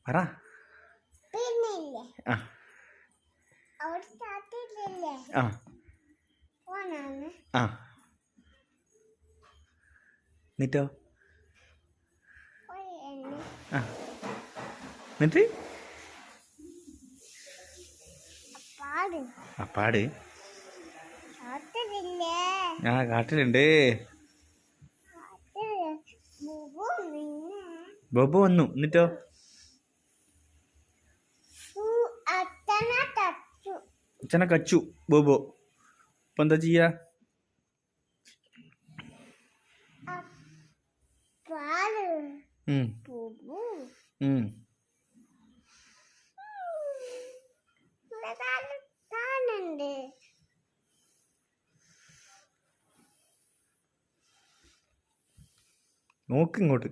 പറ. ആ ആ ആ എന്നിട്ടോ? ആ എന്നിട്ട് ആ പാട്. ആ കാട്ടിലുണ്ട്. ബോബോ വന്നു. എന്നിട്ടോ? അച്ഛനെ കച്ചു ബോബോ. ഇപ്പൊ എന്താ ചെയ്യാ? നോക്ക് ഇങ്ങോട്ട്.